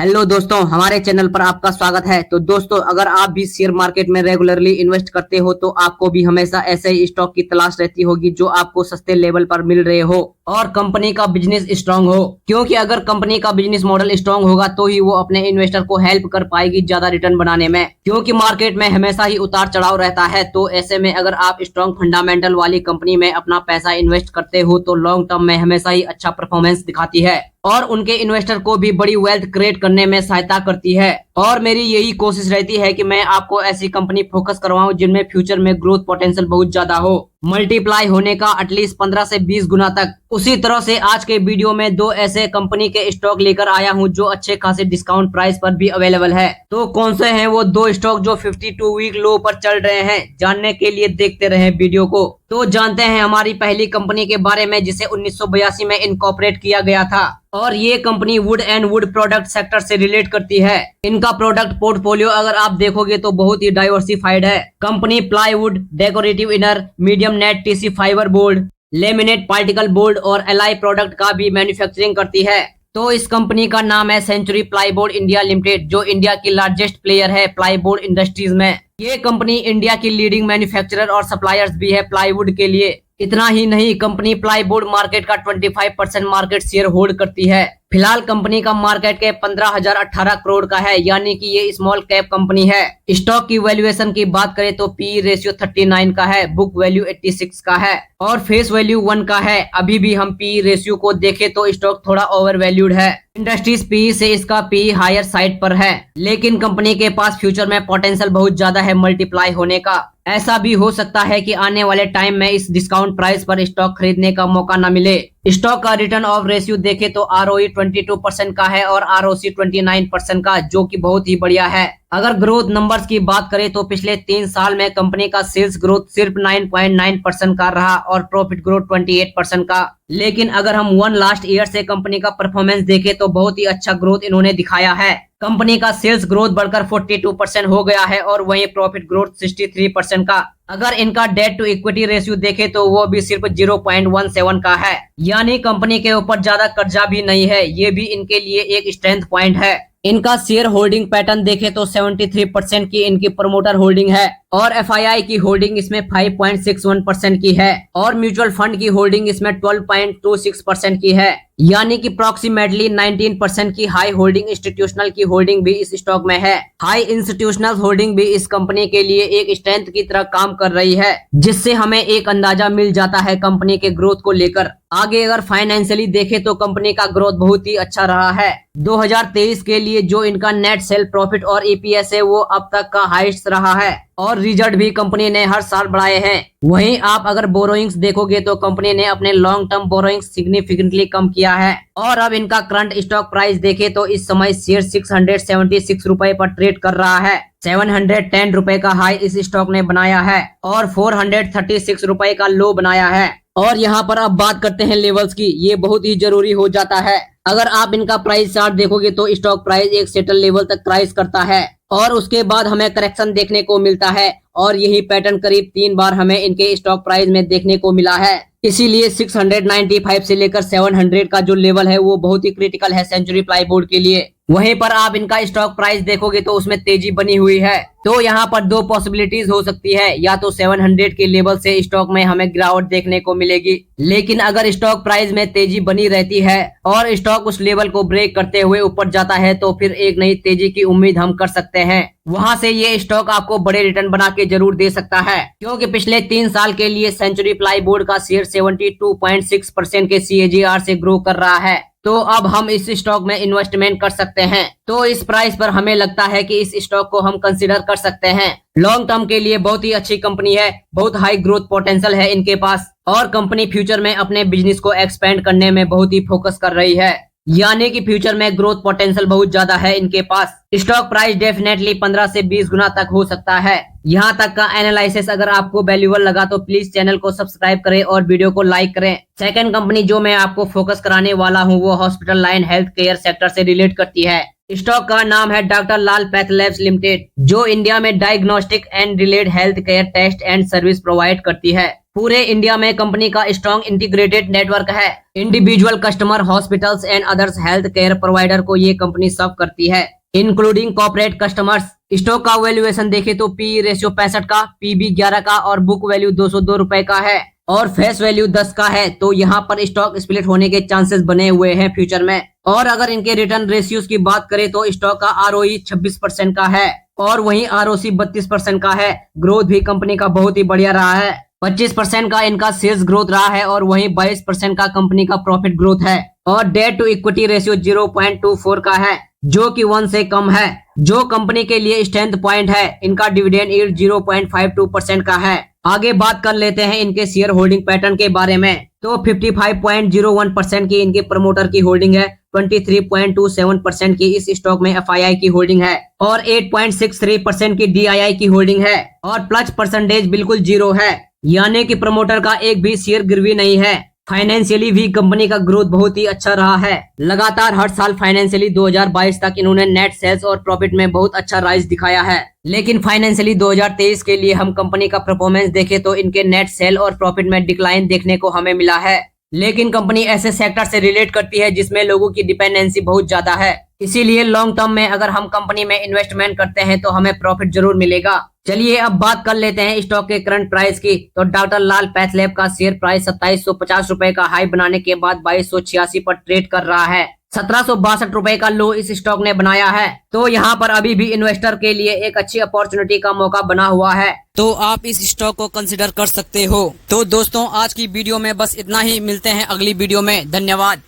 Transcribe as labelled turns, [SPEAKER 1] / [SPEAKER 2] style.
[SPEAKER 1] Hello दोस्तों, हमारे channel पर आपका स्वागत है। तो दोस्तों, अगर आप भी शेयर मार्केट में रेगुलरली इन्वेस्ट करते हो तो आपको भी हमेशा ऐसे ही स्टॉक की तलाश रहती होगी जो आपको सस्ते लेवल पर मिल रहे हो और कंपनी का बिजनेस स्ट्रांग हो। क्योंकि अगर कंपनी का बिजनेस मॉडल स्ट्रांग होगा तो ही वो अपने इन्वेस्टर को हेल्प कर पाएगी ज्यादा रिटर्न बनाने में। क्योंकि मार्केट में हमेशा ही उतार चढ़ाव रहता है, तो ऐसे में अगर आप स्ट्रांग फंडामेंटल वाली कंपनी में अपना पैसा इन्वेस्ट करते हो तो लॉन्ग टर्म में हमेशा ही अच्छा परफॉर्मेंस दिखाती है और उनके इन्वेस्टर को भी बड़ी वेल्थ क्रिएट करने में सहायता करती है। और मेरी यही कोशिश रहती है कि मैं आपको ऐसी कंपनी फोकस करवाऊं जिनमें फ्यूचर में ग्रोथ पोटेंशियल बहुत ज्यादा हो, मल्टीप्लाई होने का एटलीस्ट 15 से 20 गुना तक। उसी तरह से आज के वीडियो में दो ऐसे कंपनी के स्टॉक लेकर आया हूं जो अच्छे खासे डिस्काउंट प्राइस पर भी अवेलेबल है। तो कौन से हैं वो दो स्टॉक जो 52 वीक लो पर चल रहे हैं, जानने के लिए देखते रहे वीडियो को। तो जानते हैं हमारी पहली कंपनी के बारे में जिसे 1982 में इनकॉर्पोरेट किया गया था और ये company would and would product sector से रिलेट करती है। इनका प्रोडक्ट पोर्टफोलियो अगर आप देखोगे तो बहुत ही डाइवर्सिफाइड है। Company plywood, decorative inner, medium net TC fibre board, laminate particle board और एलाई प्रोडक्ट का भी मैन्युफैक्चरिंग करती है। तो इस कंपनी का नाम है सेंचुरी प्लाईबोर्ड इंडिया लिमिटेड, जो इंडिया की लार्जेस्ट प्लेयर है प्लाईबोर्ड इंडस्ट्रीज में। ये कंपनी इंडिया की लीडिंग मैन्युफैक्चरर और सप्लायर्स भी है प्लाईवुड के लिए। इतना ही नहीं, कंपनी प्लाईबोर्ड मार्केट का 25% मार्केट शेयर होल्ड करती है। फिलहाल कंपनी का मार्केट कैप 15,018 करोड़ का है, यानी कि ये स्मॉल कैप कंपनी है। स्टॉक की वैल्यूएशन की बात करें तो पी रेशियो 39 का है, बुक वैल्यू 86 का है और फेस वैल्यू 1 का है। अभी भी हम पी रेशियो को देखें तो स्टॉक थोड़ा ओवर वैल्यूड है। इंडस्ट्रीज पी से इसका पी हायर साइड पर है, लेकिन कंपनी के पास फ्यूचर में पोटेंशियल बहुत ज्यादा है मल्टीप्लाई होने का। ऐसा भी हो सकता है कि आने वाले टाइम में इस डिस्काउंट प्राइस पर स्टॉक खरीदने का मौका न मिले। स्टॉक का रिटर्न ऑफ रेशियो देखे तो आरओई 22% का है और आरओसी 29% का, जो कि बहुत ही बढ़िया है। अगर ग्रोथ नंबर्स की बात करें तो पिछले 3 साल में कंपनी का सेल्स ग्रोथ सिर्फ 9.9% का रहा और प्रॉफिट ग्रोथ 28% का। लेकिन अगर हम 1 लास्ट ईयर से कंपनी का परफॉर्मेंस देखें तो बहुत ही अच्छा ग्रोथ इन्होंने दिखाया है। कंपनी का सेल्स ग्रोथ बढ़कर 42% हो गया है और वहीं प्रॉफिट ग्रोथ 63% का। अगर इनका डेट टू इक्विटी रेशियो देखे तो वो भी सिर्फ 0.17 का है, यानी कंपनी के ऊपर ज्यादा कर्जा भी नहीं है। ये भी इनके लिए एक स्ट्रेंथ पॉइंट है। इनका शेयर होल्डिंग पैटर्न देखे तो 73% की इनकी प्रमोटर होल्डिंग है और एफआईआई की होल्डिंग इसमें 5.61% की है और म्यूचुअल फंड की होल्डिंग इसमें 12.26% की है, यानी कि अप्रॉक्सीमेटली 19% की हाई होल्डिंग इंस्टीट्यूशनल की होल्डिंग भी इस स्टॉक में है। हाई इंस्टीट्यूशनल होल्डिंग भी इस कंपनी के लिए एक स्ट्रेंथ की तरह काम कर रही है, जिससे हमें एक अंदाजा मिल जाता है कंपनी के ग्रोथ को लेकर। आगे अगर फाइनेंशियली देखे तो कंपनी का ग्रोथ बहुत ही अच्छा रहा है। 2023 के लिए जो इनका नेट सेल प्रॉफिट और ईपीएस है वो अब तक का हाईएस्ट रहा है और रिजल्ट भी कंपनी ने हर साल बढ़ाए हैं। वहीं आप अगर बोरोइंग्स देखोगे तो कंपनी ने अपने लॉन्ग टर्म बोरोइंग्स सिग्निफिकेंटली कम किया है और अब इनका करंट स्टॉक प्राइस देखे तो इस समय शेयर 676 रुपए पर ट्रेड कर रहा है। 710 रुपए का हाई इस स्टॉक ने बनाया है और 436 रुपए का लो बनाया है। और यहाँ पर अब बात करते हैं लेवल्स की, ये बहुत ही जरूरी हो जाता है। अगर आप इनका प्राइस चार्ट देखोगे तो स्टॉक प्राइस एक सेटल लेवल तक प्राइस करता है और उसके बाद हमें करेक्शन देखने को मिलता है और यही पैटर्न करीब 3 बार हमें इनके स्टॉक प्राइस में देखने को मिला है। इसीलिए 695 से लेकर 700 का जो लेवल है वो बहुत ही क्रिटिकल है सेंचुरी प्लाईबोर्ड के लिए। वहीं पर आप इनका स्टॉक प्राइस देखोगे तो उसमें तेजी बनी हुई है। तो यहाँ पर दो पॉसिबिलिटीज हो सकती है, या तो 700 के लेवल से स्टॉक में हमें गिरावट देखने को मिलेगी, लेकिन अगर स्टॉक प्राइस में तेजी बनी रहती है और स्टॉक उस लेवल को ब्रेक करते हुए ऊपर जाता है तो फिर एक नई तेजी की उम्मीद हम कर सकते हैं। वहां से ये स्टॉक आपको बड़े रिटर्न बना के जरूर दे सकता है, क्योंकि पिछले 3 साल के लिए सेंचुरी प्लाईबोर्ड का शेयर 72.6% के CAGR से ग्रो कर रहा है। तो अब हम इस स्टॉक में इन्वेस्टमेंट कर सकते हैं। तो इस प्राइस पर हमें लगता है कि इस स्टॉक को हम कंसीडर कर सकते हैं। लॉन्ग टर्म के लिए बहुत ही अच्छी कंपनी है, बहुत हाई ग्रोथ पोटेंशियल है इनके पास और कंपनी फ्यूचर में अपने बिजनेस को एक्सपेंड करने में बहुत ही फोकस कर रही है, यानी कि फ्यूचर में ग्रोथ पोटेंशियल बहुत ज्यादा है इनके पास। स्टॉक प्राइस डेफिनेटली 15 से 20 गुना तक हो सकता है। यहाँ तक का एनालिसिस अगर आपको वैल्यूएबल लगा तो प्लीज चैनल को सब्सक्राइब करें और वीडियो को लाइक करें। सेकंड कंपनी जो मैं आपको फोकस कराने वाला हूँ वो hospital line health care sector से रिलेट करती है। स्टॉक का नाम है डॉक्टर लाल पैथलैब्स लिमिटेड, जो इंडिया में diagnostic and related health care test and service provide करती है। पूरे इंडिया में कंपनी का स्ट्रॉन्ग इंटीग्रेटेड नेटवर्क है। Individual customer, hospitals and others health care provider को ये कंपनी सर्व करती है, इंक्लूडिंग कॉर्पोरेट कस्टमर्स। स्टॉक का वैल्यूएशन देखे तो पी रेशियो 65 का, पीबी 11 का और बुक वैल्यू 202 रुपए का है और फेस वैल्यू 10 का है। तो यहाँ पर स्टॉक स्प्लिट होने के चांसेस बने हुए हैं फ्यूचर में। और अगर इनके रिटर्न रेशियोज की बात करें तो स्टॉक का आरओई 26% का है और वहीं आरओसी 32% का है। ग्रोथ भी कंपनी का बहुत ही बढ़िया रहा है। 25% का इनका सेल्स ग्रोथ रहा है और वहीं 22% का कंपनी का प्रॉफिट ग्रोथ है। और डेट टू इक्विटी रेशियो 0.24 का है, जो कि 1 से कम है, जो कंपनी के लिए स्ट्रेंथ पॉइंट है। इनका डिविडेंड यील्ड 0.52% का है। आगे बात कर लेते हैं इनके शेयर होल्डिंग पैटर्न के बारे में। तो 55.01% की इनके प्रमोटर की होल्डिंग है, 23.27% की इस स्टॉक में एफआईआई की होल्डिंग है और 8.63% की डीआईआई की होल्डिंग है और प्लस परसेंटेज बिल्कुल 0 है, यानी कि प्रमोटर का एक भी शेयर गिरवी नहीं है। फाइनेंशियली भी कंपनी का ग्रोथ बहुत ही अच्छा रहा है। लगातार हर साल फाइनेंशियली 2022 तक इन्होंने नेट सेल्स और प्रॉफिट में बहुत अच्छा राइज दिखाया है। लेकिन फाइनेंशियली 2023 के लिए हम कंपनी का परफॉर्मेंस देखें तो इनके नेट सेल और प्रॉफिट में डिक्लाइन देखने को हमें मिला है। लेकिन कंपनी ऐसे सेक्टर से रिलेट करती है जिसमें लोगों की डिपेंडेंसी बहुत ज्यादा है, इसीलिए लॉन्ग टर्म में अगर हम कंपनी में इन्वेस्टमेंट करते हैं तो हमें प्रॉफिट जरूर मिलेगा। चलिए अब बात कर लेते हैं स्टॉक के करंट प्राइस की। तो डॉक्टर लाल पैथलैब का शेयर प्राइस 2750 रुपए का हाई बनाने के बाद 2286 पर ट्रेड कर रहा है। 1762 रुपए का लो इस स्टॉक ने बनाया है। तो यहाँ पर अभी भी इन्वेस्टर के लिए एक अच्छी अपॉर्चुनिटी का मौका बना हुआ है, तो आप इस स्टॉक को कंसिडर कर सकते हो। तो दोस्तों आज की वीडियो में बस इतना ही, मिलते हैं अगली वीडियो में। धन्यवाद।